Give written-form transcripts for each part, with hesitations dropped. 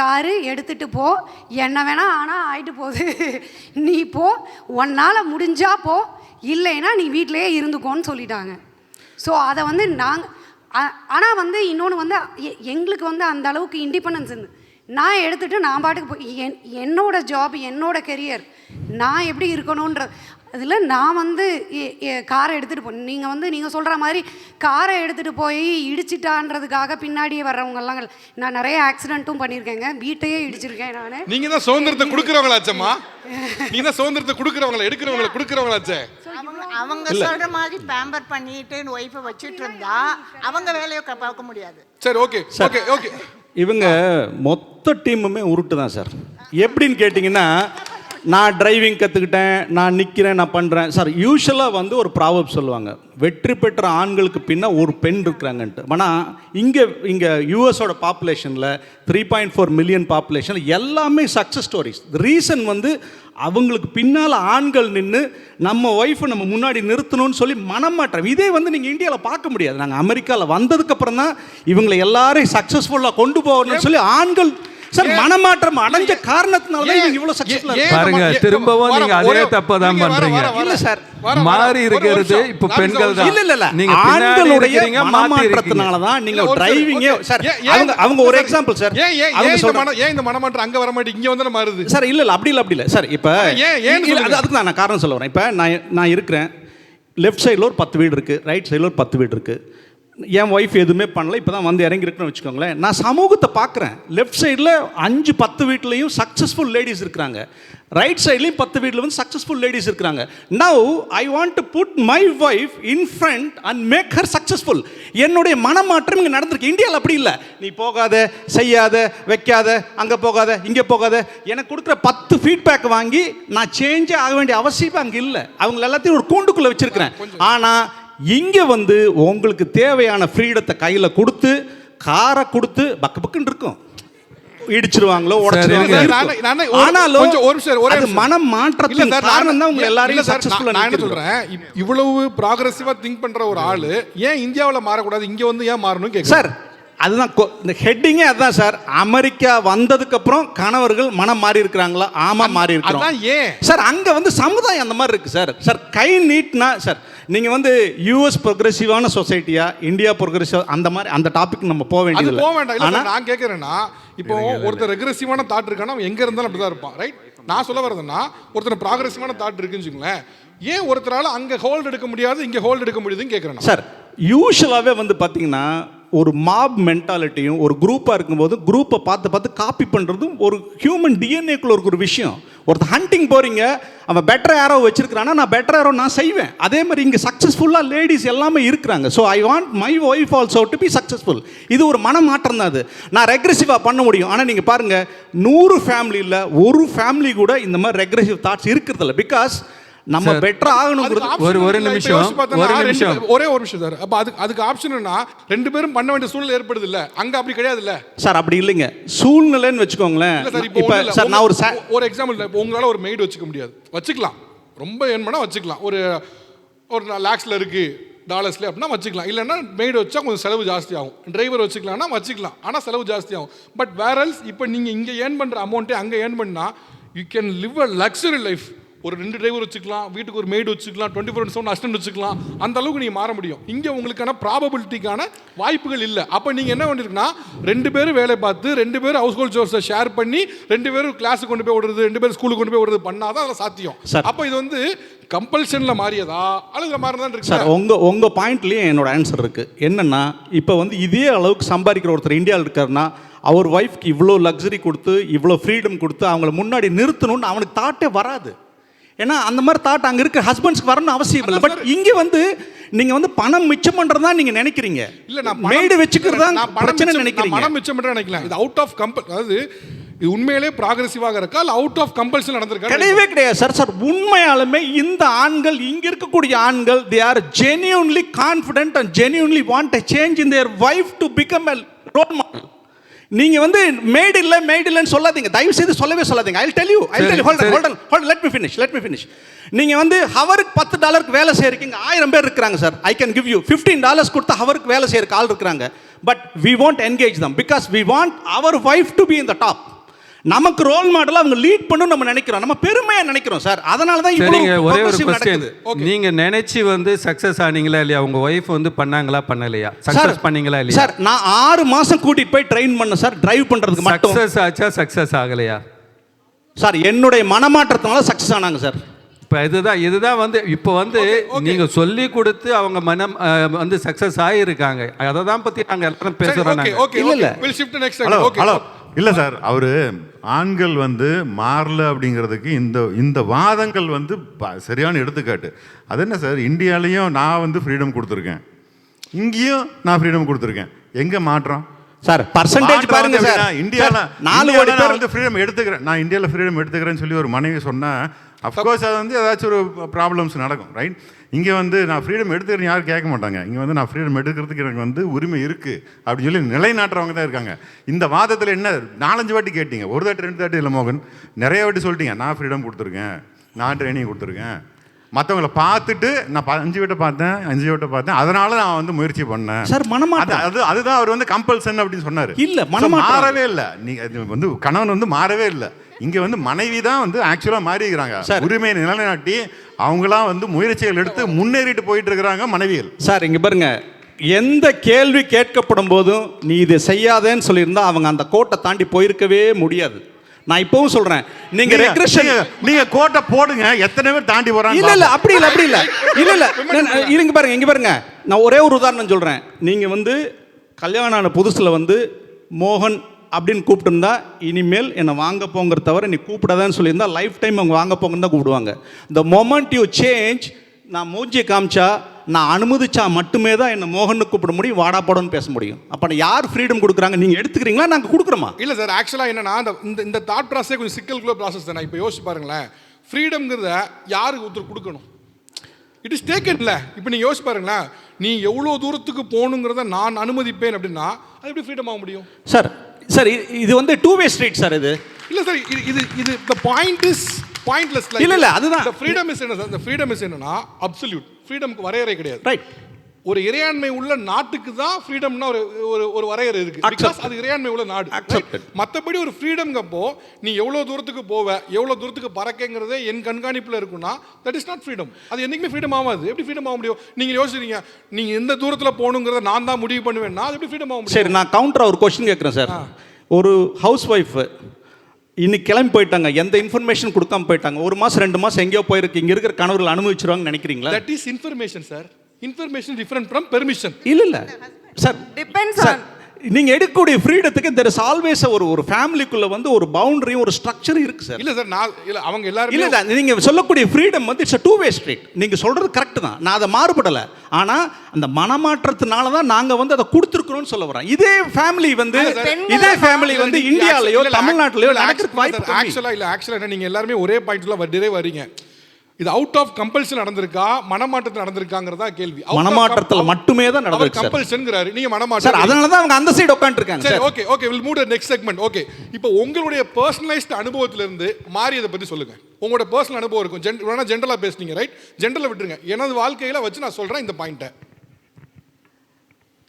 Car எடுத்துகிட்டு போ, என்ன வேணா ஆனால் ஆகிட்டு போகுது, நீ போ, உன்னால் முடிஞ்சா போ, இல்லைன்னா நீ வீட்டிலையே இருந்துக்கோன்னு சொல்லிட்டாங்க. ஸோ அதை வந்து நாங்கள் ஆனால் வந்து இன்னொன்று வந்து எங்களுக்கு வந்து அந்த அளவுக்கு இண்டிபெண்டன்ஸ் இருந்து நான் எடுத்துகிட்டு நான் பாட்டுக்கு போய் என்னோடய ஜாப் என்னோடய கெரியர் நான் எப்படி இருக்கணுன்ற அதில் நான் வந்து காரை எடுத்துகிட்டு போனேன். நீங்கள் வந்து நீங்கள் சொல்கிற மாதிரி காரை எடுத்துகிட்டு போய் இடிச்சிட்டான்றதுக்காக பின்னாடியே வர்றவங்கெல்லாம் நான் நிறைய ஆக்சிடென்ட்டும் பண்ணியிருக்கேங்க, வீட்டையே இடிச்சிருக்கேன் நான். நீங்கள் தான் சுதந்திரத்தை கொடுக்குறவங்களாச்சம்மா, நீங்கள் தான் சுதந்திரத்தை கொடுக்குறவங்களா எடுக்கிறவங்கள கொடுக்குறவங்களாச்சே. அவங்க சொல்ற மாதிரி பேம்பர் பண்ணிட்டு ஒய்ஃபை வச்சுட்டு இருந்தா அவங்க வேலையை பார்க்க முடியாது. சரி, ஓகே ஓகே ஓகே. இவங்க மொத்த டீமுமே உருட்டு தான் சார். எப்படின்னு கேட்டிங்கன்னா, நான் டிரைவிங் கற்றுக்கிட்டேன், நான் நிற்கிறேன், நான் பண்ணுறேன் சார். யூஸ்வலாக வந்து ஒரு ப்ராவர்ப் சொல்லுவாங்க, வெற்றி பெற்ற ஆண்களுக்கு பின்னா ஒரு பெண் இருக்கிறாங்கன்ட்டு. ஆனால் இங்கே யூஎஸோட பாப்புலேஷனில் 3.4 மில்லியன் பாப்புலேஷனில் எல்லாமே சக்ஸஸ் ஸ்டோரிஸ். ரீசன் வந்து அவங்களுக்கு பின்னால் ஆண்கள் நின்று நம்ம ஒய்ஃபை நம்ம முன்னாடி நிறுத்தணும்னு சொல்லி மனமாற்றம். இதே வந்து நீங்கள் இந்தியாவில் பார்க்க முடியாது. நாங்கள் அமெரிக்காவில் வந்ததுக்கப்புறம் தான் இவங்களை எல்லாரையும் சக்ஸஸ்ஃபுல்லாக கொண்டு போகணும்னு சொல்லி ஆண்கள் சார் மனமாற்றம் அடைஞ்ச காரணத்தினால தான் இவங்க இவ்வளவு சக்சஸ்ஃபுல்லா பாருங்க. திரும்பவும் நீங்க அதே தப்ப தான் பண்றீங்க. இல்ல சார், மாறி இருக்கிறது இப்ப பெண்கள் தான். இல்ல நீங்க ஆண்களுடைய மனமாற்றத்தினால தான் நீங்க டிரைவிங் சார். அவங்க ஒரு எக்ஸாம்பிள் சார். ஏன் இந்த மனமாற்றம் அங்க வர மாட்டேங்குது, இங்க வந்து மாறுது சார்? இல்ல அப்படி இல்ல சார். இப்ப அதுக்கு தான் நான் காரணம் சொல்ல வரேன். இப்ப நான் இருக்கிறேன், லெஃப்ட் சைடில் ஒரு 10 வீடு இருக்குது, ரைட் சைடில் ஒரு 10 வீடு இருக்குது. என் ஒய்ஃப் எதுவுமே பண்ணல, இப்போ தான் வந்து இறங்கிருக்குன்னு வச்சுக்கோங்களேன். நான் சமூகத்தை பார்க்குறேன். லெஃப்ட் சைடில் 5-10 வீட்லேயும் சக்ஸஸ்ஃபுல் லேடிஸ் இருக்கிறாங்க, ரைட் சைட்லேயும் 10 வீட்டில் வந்து சக்ஸஸ்ஃபுல் லேடிஸ் இருக்கிறாங்க. Now I want to put my wife in front and make her successful. என்னுடைய மனமாற்றம் இங்கே நடந்திருக்கு. இந்தியாவில் அப்படி இல்லை. நீ போகாத, செய்யாத, வைக்காத, அங்கே போகாத, இங்கே போகாத. எனக்கு கொடுக்குற 10 ஃபீட்பேக் வாங்கி நான் சேஞ்சே ஆக வேண்டிய அவசியம் அங்கே இல்லை. அவங்க எல்லாத்தையும் ஒரு கூண்டுக்குள்ளே வச்சுருக்கிறேன். ஆனால் இங்கே வந்து உங்களுக்கு தேவையான ஃப்ரீடத்தை கையில் கொடுத்து காரை கொடுத்து பக்கு பக்குன்னு இருக்கும், இடிச்சிருவாங்களோ உடைச்சிருவாங்களோ. ஆனாலும் மனம் மாற்றத்தின் காரணம் தான் உங்க எல்லாரையும் சக்சஸ்ஃபுல்லா. நான் என்ன சொல்றேன், இவ்வளவு ப்ராக்ரெசிவா திங்க் பண்ற ஒரு ஆளு ஏன் இந்தியாவில் மாறக்கூடாது, இங்க வந்து ஏன் மாறணும் கேட்க சார். அதுதான் இந்த ஹெட்டிங்கே அதுதான் சார். அமெரிக்கா வந்ததுக்கு அப்புறம் கணவர்கள் மனம் மாறி இருக்கிறாங்களா? ஆமா மாறி இருக்கிறோம். ஏன் சார் அங்க வந்து சமுதாயம் அந்த மாதிரி இருக்கு சார். சார் கை நீட்னா சார் நீங்க வந்து யூஎஸ் ப்ரோக்ரெசிவான சொசைட்டியா, இந்தியா ப்ரோக்ரெசிவ், அந்த மாதிரி அந்த டாபிக் நம்ம போக வேண்டியது இல்லை. நான் கேட்கறேன்னா, இப்போ ஒருத்தர் ரெக்ரெசிவான தாட் இருக்கானா அவன் எங்க இருந்தாலும் அப்படிதான் இருப்பான், ரைட்? நான் சொல்ல வரதுன்னா, ஒருத்தர் ப்ராக்ரெசிவான தாட் இருக்குன்னு வச்சுங்களேன், ஏன் ஒருத்தரால அங்க ஹோல்டு எடுக்க முடியாது இங்க ஹோல்டு எடுக்க முடியுதுன்னு கேட்கறேன் சார். யூஷுவலாகவே வந்து பார்த்தீங்கன்னா ஒரு மாப் மென்டாலிட்டியும் ஒரு குரூப்பாக இருக்கும்போது குரூப்பை பார்த்து காப்பி பண்ணுறதும் ஒரு ஹியூமன் டிஎன்ஏக்குள்ள ஒரு விஷயம். ஒருத்தர் ஹண்டிங் போகிறீங்க, அவன் பெட்டர் யாரோ வச்சிருக்கிறான்னா நான் பெட்டர் யாரோ நான் செய்வேன். அதே மாதிரி இங்கே சக்ஸஸ்ஃபுல்லாக லேடிஸ் எல்லாமே இருக்கிறாங்க. So I want my wife also to be successful. இது ஒரு மனமாற்றம் தான். அது நான் ரெக்ரெசிவாக பண்ண முடியும். ஆனால் நீங்கள் பாருங்கள், 100 ஃபேமிலியில் ஒரு ஃபேமிலி கூட இந்த மாதிரி ரெக்ரெசிவ் தாட்ஸ் இருக்கிறதில்ல. பிகாஸ் நம்ம பெட்டர் ஆகணும். ஒரு நிமிஷம் ஒரே ஒரு விஷயம் சார். அப்ப அதுக்கு ஆப்ஷன்னா 2 பேரும் பண்ண வேண்டிய சூழ்நிலை ஏற்படுது இல்ல, அங்க அப்படி கிடையாது இல்ல சார். அப்படி இல்லைங்க, சூழ்நிலைன்னு வச்சுக்கோங்களேன். இப்ப சார் நான் ஒரு எக்ஸாம்பிள், உங்களால ஒரு மெய்டு வச்சுக்க முடியாது, வச்சுக்கலாம், ரொம்ப ஏன் பண்ணா வச்சுக்கலாம், ஒரு லாக்ஸ்ல இருக்கு டாலர்ஸ்ல அப்படின்னா வச்சுக்கலாம். இல்லைன்னா மெய்டு வச்சா கொஞ்சம் செலவு ஜாஸ்தி ஆகும். டிரைவர் வச்சுக்கலாம்னா வச்சுக்கலாம், ஆனால் செலவு ஜாஸ்தி ஆகும். பட் வேரல்ஸ் இப்போ நீங்கள் இங்கே ஏர்ன் பண்ணுற அமௌண்ட்டே அங்கே ஏர்ன் பண்ணால் you can live a luxury life. ஒரு 2 டிரைவர் வச்சுக்கலாம், வீட்டுக்கு ஒரு மெய்டு வச்சுக்கலாம், 24/7 அசிஸ்டன்ட் வச்சுக்கலாம். அந்த அளவுக்கு நீங்கள் மாற முடியும். இங்கே உங்களுக்கான ப்ராபபிலிட்டிக்கான வாய்ப்புகள் இல்லை. அப்போ நீங்கள் என்ன பண்ணிருக்குன்னா, 2 பேரும் வேலை பார்த்து 2 பேரும் ஹவுஸ் ஹோல்ட் சோர்ஸை ஷேர் பண்ணி 2 பேரும் கிளாஸுக்கு கொண்டு போய் விடுறது, 2 பேரும் ஸ்கூலுக்கு கொண்டு போய் விடுறது பண்ணாதான் அதில் சாத்தியம். அப்போ இது வந்து கம்பல்ஷன்ல மாறியதா அல்லது மாறினதான் இருக்கு சார். உங்க பாயிண்ட்லயே என்னோட ஆன்சர் இருக்கு. என்னன்னா, இப்போ வந்து இதே அளவுக்கு சம்பாதிக்கிற ஒருத்தர் இந்தியாவில் இருக்காருன்னா அவர் ஒய்ஃப்க்கு இவ்வளோ லக்ஸரி கொடுத்து இவ்வளோ ஃப்ரீடம் கொடுத்து அவங்கள முன்னாடி நிறுத்தணும்னு அவனுக்கு தாட்டே வராது. ஏன்னா அந்த மாதிரி தாட் அங்கே இருக்க ஹஸ்பண்ட்ஸ்க்கு வரணும்னு அவசியம் இல்லை. பட் இங்கே வந்து நீங்கள் வந்து பணம் மிச்சம் பண்ணுறதா நீங்கள் நினைக்கிறீங்க. இல்லை, நான் மேடு வச்சுக்கிறதா பிரச்சனை நினைக்கிறீங்க. பணம் மிச்சம் பண்ணுறேன் நினைக்கலாம். இது அவுட் ஆஃப் அதாவது இது உண்மையிலே ப்ராக்ரெசிவாக இருக்கா இல்லை அவுட் ஆஃப் கம்பல்ஷன் நடந்திருக்கா? கிடையவே கிடையாது சார். சார் உண்மையாலுமே இந்த ஆண்கள், இங்கே இருக்கக்கூடிய ஆண்கள், they are genuinely confident and genuinely want a change in their wife to become a role model. நீங்க வந்து மேட் இல்லைன்னு சொல்லாதீங்க, தயவு செய்து சொல்லவே சொல்லாதீங்க. I'll tell you hold on let me finish. நீங்க வந்து ஹவருக்கு $10 வேலை செய்யறீங்க, 1000 பேர் இருக்காங்க sir. I can give you $15 கொடுத்தா ஹவருக்கு வேலை செய்யறதுக்கு ஆள் இருக்காங்க. But we want engage them because we want our wife to be in the top. நமக்கு ரோல் மாடலாக அவங்க லீட் பண்ணணும் நம்ம நினைக்கிறோம், நம்ம பெருமையாக நினைக்கிறோம் சார். அதனால தான் சரிங்க, ஒரே ஒரு progressive கொஸ்டின். நடக்குது. நீங்க நினைச்சு வந்து சக்சஸ் ஆனீங்களா இல்லையா? உங்க ஒய்ஃப் வந்து பண்ணாங்களா பண்ணலையா? சக்சஸ் பண்ணீங்களா இல்லையா? சார் நான் 6 மாசம் கூட்டிட்டு போய் ட்ரெயின் பண்ணேன் சார், டிரைவ் பண்றதுக்கு மட்டும். சக்சஸ் ஆச்சா சக்சஸ் ஆகலையா? சார் என்னுடைய மனமாற்றத்தினால சக்சஸ் ஆனாங்க சார். இப்போ இதுதான் வந்து இப்போ வந்து நீங்க சொல்லி கொடுத்து அவங்க மனம் வந்து சக்சஸ் ஆகியிருக்காங்க. அதை தான் பத்தி நாங்க எல்லாரும் பேசுறோம். ஹலோ இல்லை சார், அவர் ஆண்கள் வந்து மாறல அப்படிங்கிறதுக்கு இந்த வாதங்கள் வந்து சரியான எடுத்துக்காட்டு. அது என்ன சார், இந்தியாலையும் நான் வந்து ஃப்ரீடம் கொடுத்துருக்கேன், இங்கேயும் நான் ஃப்ரீடம் கொடுத்துருக்கேன். எங்கே மாற்றம் சார்? பர்சன்டேஜ் பாருங்க சார். இந்தியாவில் 4 கோடி பேர் வந்து ஃப்ரீடம் எடுத்துக்கிறேன், நான் இந்தியாவில் ஃப்ரீடம் எடுத்துக்கிறேன்னு சொல்லி ஒரு மனைவி சொன்னால் அஃப்கோர்ஸ் அது வந்து ஏதாச்சும் ஒரு ப்ராப்ளம்ஸ் நடக்கும், ரைட்? இங்கே வந்து நான் ஃப்ரீடம் எடுத்துக்கிறேன் யாரும் கேட்க மாட்டாங்க. இங்கே வந்து நான் ஃப்ரீடம் எடுக்கிறதுக்கு எனக்கு வந்து உரிமை இருக்குது அப்படின்னு சொல்லி நிலைநாட்டுறவங்க தான் இருக்காங்க. இந்த வாதத்தில் என்ன 4-5 வாட்டி கேட்டீங்க, ஒரு தாட்டி 2 தாட்டி இல்லை மோகன், நிறைய வாட்டி சொல்லிட்டீங்க நான் ஃப்ரீடம் கொடுத்துருக்கேன், நான் ட்ரைனிங் கொடுத்துருக்கேன். மற்றவங்களை பார்த்துட்டு நான் 5 வீட்டை பார்த்தேன், அதனால நான் வந்து முயற்சி பண்ணேன் சார். மனமாற்றம் அதுதான் அவர் வந்து கம்பல்சன் அப்படின்னு சொன்னார். இல்லை, மனமாற்றம் மாறவே இல்லை. நீங்க வந்து கணவன் வந்து மாறவே இல்லை, இங்க வந்து மனைவி தான் வந்து ஆக்சுவலா மாறி இருக்கிறாங்க. உரிமையை நிலைநாட்டி அவங்களாம் வந்து முயற்சிகள் எடுத்து முன்னேறிட்டு போயிட்டு இருக்கிறாங்க மனைவிகள். சார் இங்க பாருங்க, எந்த கேள்வி கேட்கப்படும் போதும் நீ இதை செய்யாதேன்னு சொல்லியிருந்தா அவங்க அந்த கோட்டை தாண்டி போயிருக்கவே முடியாது. நான் இப்பவும் சொல்றேன், நீங்க ரெக்ரெஷன் நீங்க கோட்டை போடுங்க, எத்தனை பேர் தாண்டி போறாங்க. இல்ல அப்படி இல்ல இருங்க பாருங்க, இங்க பாருங்க, நான் ஒரே ஒரு உதாரணம் சொல்றேன். நீங்க வந்து கல்யாணம் ஆன புதுசுல வந்து மோகன் அப்படின்னு கூப்பிட்டுருந்தா இனிமேல் என்னை வாங்க போங்கிற தவிர நீ கூப்பிடாதான்னு சொல்லியிருந்தா லைஃப் டைம் அவங்க வாங்க போங்கன்னு தான் கூப்பிடுவாங்க. த மொமெண்ட் யூ சேஞ்ச், நான் மூஞ்சியை காமிச்சா நான் அனுமதிச்சா மட்டுமே தான் என்னை மோகன்னு கூப்பிட முடியும், வாடா போடன்னு பேச முடியும். அப்போ யார் ஃப்ரீடம் கொடுக்குறாங்க? நீங்கள் எடுத்துக்கிறீங்களா, நாங்கள் கொடுக்குறோமா? இல்லை சார், ஆக்சுவலாக என்னன்னா இந்த தாட் ப்ராசஸே கொஞ்சம் சிக்கல்குள்ள ப்ராசஸ் தான். இப்போ யோசிச்சு பாருங்களேன், ஃப்ரீடம்ங்கிறத யாருக்கு ஒருத்தர் கொடுக்கணும்? இட் இஸ் டேக்கன்ல. இப்போ நீங்கள் யோசிச்சு பாருங்களேன், நீ எவ்வளோ தூரத்துக்கு போகணுங்கிறத நான் அனுமதிப்பேன் அப்படின்னா அது எப்படி ஃப்ரீடம் ஆக முடியும்? சார் இது வந்து 2-way ஸ்ட்ரீட் சார். இது இல்லை சார், இது the point is pointless. இல்ல அதுதான் ஃப்ரீடம் இஸ் என்ன சார்? இந்த ஃப்ரீடம் இஸ் என்னன்னா அப்சல்யூட். ஃப்ரீடம்க்கு வரையறை கிடையாது, ரைட்? ஒரு இறையாண்மை உள்ள நாட்டுக்கு தான் ஃப்ரீடம்னா ஒரு வரையறை இருக்கு, பிகாஸ் அது இறையாண்மை உள்ள நாடு. மற்றபடி ஒரு ஃப்ரீடம்ங்கப்போ நீ எவ்வளோ தூரத்துக்கு போவ, எவ்வளோ தூரத்துக்கு பறக்கங்கிறதே என் கண்காணிப்பில் இருக்குன்னா தட் இஸ் நாட் ஃப்ரீடம். அது என்றைக்குமே ஃப்ரீடம் ஆகாது. எப்படி ஃப்ரீடம் ஆக முடியும்? நீங்கள் யோசிக்கிறீங்க, நீங்கள் எந்த தூரத்தில் போகணுங்கிறத நான் தான் முடிவு பண்ணுவேன்னா அது எப்படி ஃப்ரீடம் ஆக முடியும்? சரி, நான் கவுண்டராக ஒரு கொஸ்டின் கேட்குறேன் சார். ஒரு ஹவுஸ் ஒய்ஃப் இன்னைக்கு கிளம்பி போயிட்டாங்க, எந்த இன்ஃபர்மேஷன் கொடுக்காம போயிட்டாங்க, 1 மாதம் 2 மாதம் எங்கேயோ போயிருக்கு, இங்கே இருக்கிற கணவர்கள் அனுபவிச்சிருவாங்கன்னு நினைக்கிறீங்களா? That is information sir. Information different from permission. இல்ல சார், டிபெண்ட்ஸ் ஆன் நீங்க எடுக்கக்கூடிய ஃப்ரீடத்துக்கு there is always ஒரு ஃபேமிலிக்குள்ள வந்து ஒரு பவுண்டரியும் ஒரு ஸ்ட்ரக்சரும் இருக்கு சார். இல்ல சார், நான் இல்ல அவங்க எல்லாரும் இல்ல நீங்க சொல்லக்கூடிய ஃப்ரீடம் வந்து இட்ஸ் a two-way street. நீங்க சொல்றது கரெக்ட் தான், நான் அதை மாறுபடல. ஆனா அந்த மனமாற்றத்தினால தான் நாங்க வந்து அதை கொடுத்துருக்கோம்னு சொல்ல வரேன். இதே ஃபேமிலி வந்து இந்தியாலயோ தமிழ்நாட்டிலயோ நடக்கிறதுக்கு வாய்ப்பு ஆக்சுவலா என்ன, நீங்க எல்லாரும் ஒரே பாயிண்ட்ல வரீங்க. இது அவுட் ஆஃப் கம்பல்ஷன் நடந்திருக்கா, மனமாற்றத்தில் நடந்திருக்காங்கிறதா கேள்வி. மனமாற்றத்தில் மட்டுமே தான் நடந்திருக்கு. கம்பல்ஷன்ங்கறாரு, நீங்க மனமாற்றம். அதனால தான் அவங்க அந்த சைடு உட்கார்ந்திருக்காங்க. சரி, okay will move to next segment. Okay, இப்போ உங்களுடைய பர்சனலைஸ்ட் அனுபவத்துல இருந்து மாறியதை பத்தி சொல்லுங்க. உங்களோட பர்சனல் அனுபவம் இருக்கும், ஜெனரலா பேசுனீங்க, ரைட்? ஜெனரலா விட்டுருங்க, எனது வாழ்க்கையில வச்சு நான் சொல்றேன் இந்த பாயிண்ட்டை.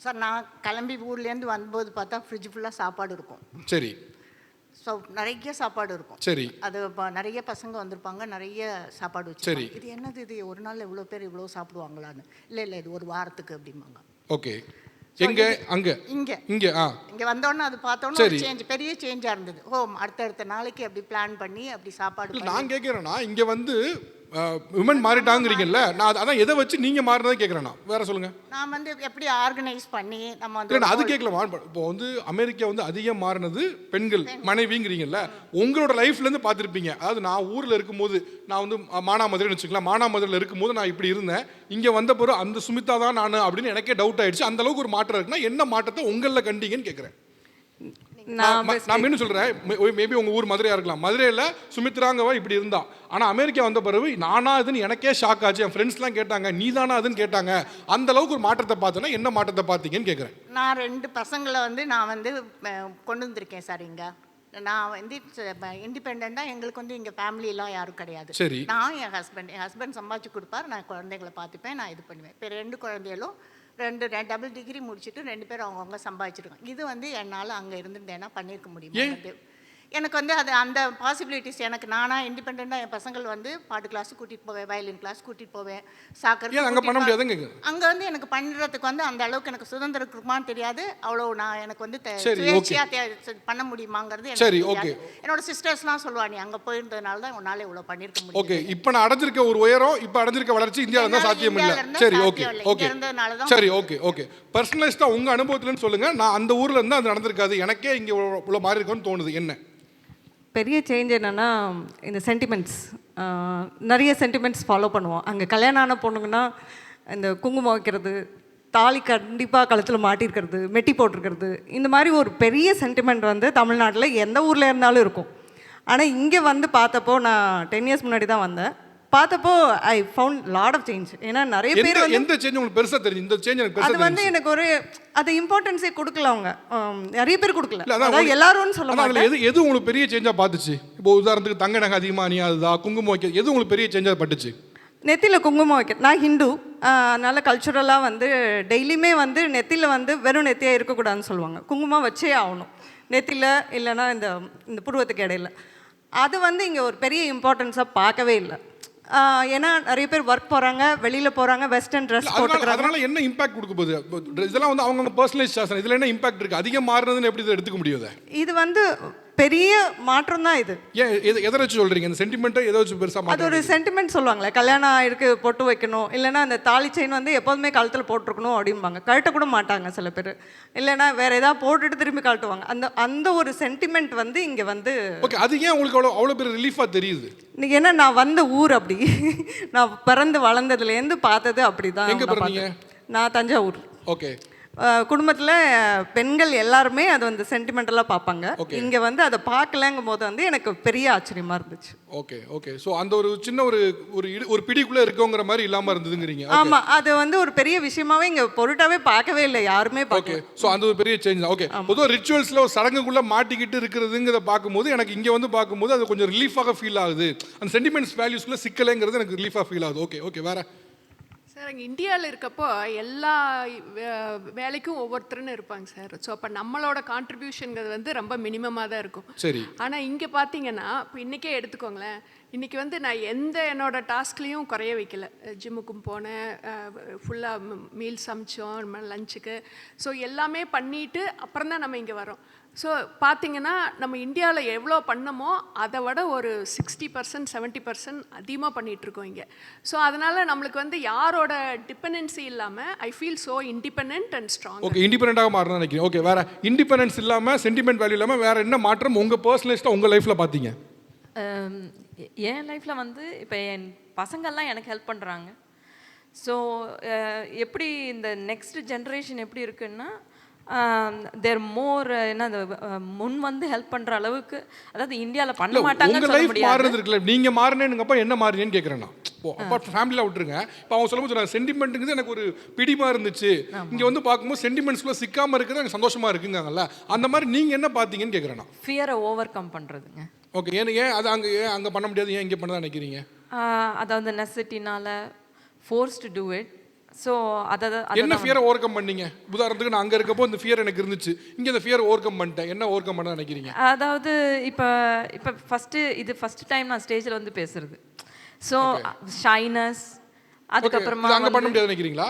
சார், நான் கிளம்பி ஊர்லேருந்து வரும்போது பார்த்தா ஃப்ரிட்ஜ் ஃபுல்லாக சாப்பாடு இருக்கும். சரி. ஸோ நிறைய சாப்பாடு இருக்கும். சரி. அது நிறைய பசங்க வந்திருப்பாங்க, நிறைய சாப்பாடு வச்சு. சரி, இது என்னது, இது ஒரு நாள் எவ்வளோ பேர் இவ்வளோ சாப்பிடுவாங்களான்னு. இல்லை இது ஒரு வாரத்துக்கு அப்படிம்பாங்க. ஓகே, எங்க அங்க இங்க வந்தோடனே அது பார்த்தோன்னே ஒரு சேஞ்ச், பெரிய சேஞ்சாக இருந்தது. அடுத்த நாளைக்கு அப்படி பிளான் பண்ணி அப்படி சாப்பாடு. நான் கேட்குறேன்னா இங்கே வந்து விமன் மாறிட்டாங்கிறீங்கல்ல, நான் அதான் எதை வச்சு நீங்கள் மாறினதை கேட்குறேன். வேற சொல்லுங்க. நான் வந்து எப்படி ஆர்கனைஸ் பண்ணி நம்ம வந்து இல்லை, அது கேட்கல. இப்போ வந்து அமெரிக்கா வந்து அதிகம் மாறினது பெண்கள் மனைவிங்கிறீங்கல்ல, உங்களோட லைஃப்லேருந்து பார்த்துருப்பீங்க. அதாவது நான் ஊரில் இருக்கும்போது, நான் வந்து மானாமதுரைன்னு வச்சுக்கலாம், மானாமதுரையில் இருக்கும்போது நான் இப்படி இருந்தேன், இங்கே வந்த பிறகு அந்த சுமிதா தான் நான் அப்படின்னு எனக்கே டவுட் ஆயிடுச்சு. அந்த அளவுக்கு ஒரு மாற்றம் இருக்குன்னா என்ன மாற்றத்தை உங்களில் கண்டீங்கன்னு கேட்குறேன். நான் என்ன சொல்றேன், மேபி உங்க ஊர் மதுரையா இருக்கலாம், மதுரையில சுமித்ராங்கவா இப்படி இருந்தா, ஆனா அமெரிக்கா வந்த பிறகு நானா அதுன்னு எனக்கே ஷாக் ஆச்சு. என் ஃப்ரெண்ட்ஸ்லாம் கேட்டாங்க, நீ தானா அதுன்னு கேட்டாங்க. அந்த அளவுக்கு ஒரு மாற்றத்தை பார்த்தேன்னா என்ன மாற்றத்தை பார்த்தீங்கன்னு கேட்குறேன். நான் 2 பசங்களை வந்து நான் வந்து கொண்டு வந்திருக்கேன் சார். இங்க நான் வந்து இண்டிபெண்டாக, எங்களுக்கு வந்து இங்கே ஃபேமிலியெல்லாம் யாரும் கிடையாது. சரி. நான் என் ஹஸ்பண்ட் சம்பாதிச்சு கொடுப்பார், நான் குழந்தைங்களை பார்த்துப்பேன், நான் இது பண்ணுவேன். இப்போ 2 குழந்தைகளும் டபுள் டிகிரி முடிச்சுட்டு 2 பேரும் அவங்கவுங்க சம்பாதிச்சிருக்காங்க. இது வந்து என்னால் அங்கே இருந்துட்டேன்னா பண்ணியிருக்க முடியும். எனக்கு வந்து அது அந்த பாசிபிலிட்டிஸ் எனக்கு நானாக இண்டிபெண்ட்டாக என் பசங்கள் வந்து பாட்டு கிளாஸு கூட்டிகிட்டு போவேன், வயலின் கிளாஸ் கூட்டிகிட்டு போவேன், சாக்கர் அங்கே பண்ண முடியாதுங்க. அங்கே வந்து எனக்கு பண்ணுறதுக்கு வந்து அந்த அளவுக்கு எனக்கு சுதந்திரம் இருக்குமான்னு தெரியாது. அவ்வளோ நான் எனக்கு வந்து சுயேட்சையாக பண்ண முடியுமாங்கிறது எனக்கு தெரியாது. என்னோட சிஸ்டர்ஸ்லாம் சொல்லுவாங்க, நீ அங்கே போயிருந்ததுனால தான் உன்னால் இவ்வளோ பண்ணியிருக்க முடியும். ஓகே, இப்போ நான் அடைஞ்சிருக்க ஒரு உயரம், இப்போ அடைஞ்சிருக்க வளர்ச்சி இந்தியாவில் தான் சாத்தியம் இல்லை. சரி, ஓகே ஓகே இருந்ததுனால தான். சரி, ஓகே ஓகே. பர்சனலைஸ்டாக உங்கள் அனுபவத்துலன்னு சொல்லுங்கள். நான் அந்த ஊரில் இருந்து அது நடந்திருக்காது, எனக்கே இங்கே இவ்வளோ மாறி இருக்குன்னு தோணுது. என்ன பெரிய சேஞ்ச் என்னென்னா இந்த சென்டிமெண்ட்ஸ், நிறைய சென்டிமெண்ட்ஸ் ஃபாலோ பண்ணுவோம். அங்கே கல்யாணம் ஆன பொண்ணுங்கன்னா இந்த குங்குமம் வைக்கிறது, தாலி கண்டிப்பாக கழுத்தில் மாட்டிருக்கிறது, மெட்டி போட்டிருக்கிறது, இந்த மாதிரி ஒரு பெரிய சென்டிமெண்ட் வந்து தமிழ்நாட்டில் எந்த ஊரில் இருந்தாலும் இருக்கும். ஆனால் இங்கே வந்து பார்த்தப்போ, நான் 10 இயர்ஸ் முன்னாடி தான் வந்தேன், பார்த்தப்போ I found lot of change. ஏன்னா நிறைய பேர் வந்து எந்த சேஞ்ச் உங்களுக்கு பெருசாக தெரியும்? இந்த சேஞ்ச் எனக்கு அது வந்து எனக்கு ஒரு அது இம்பார்ட்டன்ஸே கொடுக்கல. அவங்க நிறைய பேர் கொடுக்கல, அதான் எல்லாரும் சொல்ல மாட்டாங்க. எது உங்களுக்கு பெரிய சேஞ்சாக பார்த்துச்சு? இப்போ உதாரணத்துக்கு தங்க நகை அதிகமாக அணியாததா, குங்குமம் வைக்க, எது உங்களுக்கு பெரிய சேஞ்சாக பட்டுச்சு? நெத்தியில் குங்குமம் வைக்க, நான் ஹிந்து, அதனால் கல்ச்சுரலாக வந்து டெய்லியுமே வந்து நெத்தியில் வந்து வெறும் நெத்தியாக இருக்கக்கூடாதுன்னு சொல்லுவாங்க. குங்குமம் வச்சே ஆகணும் நெத்தியில், இல்லைன்னா இந்த புருவத்துக்கு இடையில. அது வந்து இங்கே ஒரு பெரிய இம்பார்ட்டன்ஸாக பார்க்கவே இல்லை. ஏன்னா நிறைய பேர் ஒர்க் போகிறாங்க, வெளியில் போகிறாங்க, வெஸ்டர்ன் ட்ரெஸ் போட்டுக்கிறாங்க. அதனால என்ன இம்பாக்ட் கொடுக்க போகுது? இதெல்லாம் வந்து அவங்க பர்சனலைஸ் சாசனம், இதில் என்ன இம்பாக்ட் இருக்குது? அதிகம் மாறுறதுன்னு எப்படி இதை எடுத்துக்க முடியாது? இது வந்து பெரிய மாற்றம் தான் இது. ஏன் எதை வச்சு சொல்கிறீங்க? இந்த சென்டிமெண்ட்டை எதை வச்சு பெருசாக? அது ஒரு சென்டிமெண்ட் சொல்லுவாங்களே, கல்யாணம் ஆயிருக்கு பொட்டு வைக்கணும், இல்லைன்னா அந்த தாலி செயின் வந்து எப்போதுமே கழுத்தில் போட்டிருக்கணும் அப்படிம்பாங்க. கழட்ட கூட மாட்டாங்க சில பேர், இல்லைன்னா வேறு ஏதாவது போட்டுட்டு திரும்பி கழட்டுவாங்க. அந்த ஒரு சென்டிமெண்ட் வந்து இங்கே வந்து ஓகே. அது ஏன் உங்களுக்கு அவ்வளோ பெரிய ரிலீஃபாக தெரியுது? ஏன்னா நான் வந்த ஊர் அப்படி, நான் பிறந்து வளர்ந்ததுலேருந்து பார்த்தது அப்படி தான். எங்கே பிறந்தீங்க? நான் தஞ்சாவூர். ஓகே. குடும்பத்தில் பெண்கள் எல்லாருமே அது வந்து சென்டிமெண்டலாக பார்ப்பாங்க. இங்கே வந்து அதை பார்க்கலங்கும் போது வந்து எனக்கு பெரிய ஆச்சரியமாக இருந்துச்சு. Okay okay. ஸோ அந்த ஒரு சின்ன ஒரு பிடிக்குள்ளே இருக்கோங்கிற மாதிரி இல்லாமல் இருந்ததுங்கிறீங்க. ஆமாம், அது வந்து ஒரு பெரிய விஷயமாவே இங்கே பொருட்டாவே பார்க்கவே இல்லை, யாருமே பார்க்க. ஓகே. ஸோ அந்த ஒரு பெரிய சேஞ்ச் தான். ஓகே. பொதுவாக ரிச்சுவல்ஸில் ஒரு சடங்குக்குள்ளே மாட்டிக்கிட்டு இருக்கிறதுங்கிறத பார்க்கும்போது எனக்கு இங்கே வந்து பார்க்கும்போது அது கொஞ்சம் ரிலீஃபாக ஃபீல் ஆகுது. அந்த சென்டிமெண்ட்ஸ் வேல்யூஸ்க்குள்ளே சிக்கலைங்கிறது எனக்கு ரிலீஃபாக ஃபீல் ஆகுது. Okay okay. வேறு சார், அங்கே இந்தியாவில் இருக்கப்போ எல்லா வேலைக்கும் ஒவ்வொருத்தருன்னு இருப்பாங்க சார். ஸோ அப்போ நம்மளோட கான்ட்ரிபியூஷனுங்கிறது வந்து ரொம்ப மினிமமாக தான் இருக்கும். சரி. ஆனால் இங்கே பார்த்தீங்கன்னா, இப்போ இன்றைக்கே எடுத்துக்கோங்களேன், இன்றைக்கி வந்து நான் என்னோட டாஸ்க்லேயும் குறைய வைக்கல. ஜிம்முக்கும் போனேன், ஃபுல்லாக மீல் சமைச்சோம் லஞ்சுக்கு. ஸோ எல்லாமே பண்ணிவிட்டு அப்புறம் தான் நம்ம இங்கே வரோம். ஸோ பார்த்தீங்கன்னா நம்ம இந்தியாவில் எவ்வளோ பண்ணமோ அதை விட ஒரு 60% 70% அதிகமாக பண்ணிகிட்ருக்கோம் இங்கே. ஸோ அதனால் நம்மளுக்கு வந்து யாரோட டிபெண்டன்சி இல்லாமல் I feel so independent and strong. Okay. இண்டிபெண்டாக மாறணும் நினைக்கிறேன். ஓகே. வேறு இண்டிபெண்டன்ஸ் இல்லாமல் சென்டிமெண்ட் வேல்யூ இல்லாமல் வேறு என்ன மாற்றம் உங்கள் பர்சனலிஸ்ட்டாக உங்கள் லைஃப்பில் பார்த்தீங்க? என் லைஃப்பில் வந்து இப்போ என் பசங்கள்லாம் எனக்கு ஹெல்ப் பண்ணுறாங்க. ஸோ எப்படி இந்த நெக்ஸ்ட் ஜென்ரேஷன் எப்படி இருக்குன்னா, தேர் மோர் என்ன முன் வந்து ஹெல்ப் பண்ணுற அளவுக்கு, அதாவது இந்தியாவில் பண்ண மாட்டாங்கன்னு சொல்ல முடியாது. மாறுறது இருக்குல்ல, நீங்கள் மாறினேனுங்கப்போ என்ன மாறினேன்னு கேட்குறேன் நான். அப்பா ஃபேமிலியில் விட்டுருங்க. இப்போ அவங்க சொல்லும்போது சொன்னாங்க சென்டிமெண்ட்டுங்கிறது எனக்கு ஒரு பிடிமா இருந்துச்சு, இங்கே வந்து பார்க்கும்போது சென்டிமெண்ட்ஸ்குள்ளே சிக்காமல் இருக்கிறது எனக்கு சந்தோஷமாக இருக்குங்கல்ல, அந்த மாதிரி நீங்கள் என்ன பார்த்தீங்கன்னு கேட்குறேன் நான். ஃபியரை ஓவர் கம் பண்ணுறதுங்க. ஓகே. ஏன் அது அங்கே பண்ண முடியாது, ஏன் இங்கே பண்ண தான் நினைக்கிறீங்க? அதாவது நெசசிட்டினால force to do it. So அதை என்ன ஃபியரை ஓவர் கம் பண்ணீங்க? உதாரணத்துக்கு நான் அங்கே இருக்கப்போ இந்த ஃபியர் எனக்கு இருந்துச்சு, இங்கே இந்த ஃபியர் ஓவர் கம் பண்ணிட்டேன், என்ன ஓவர் கம் பண்ண நினைக்கிறீங்க? அதாவது இப்போ ஃபஸ்ட்டு டைம் நான் ஸ்டேஜில் வந்து பேசுறது. ஸோ ஷைனஸ், அதுக்கப்புறமா அங்கே பண்ண முடியாது நினைக்கிறீங்களா?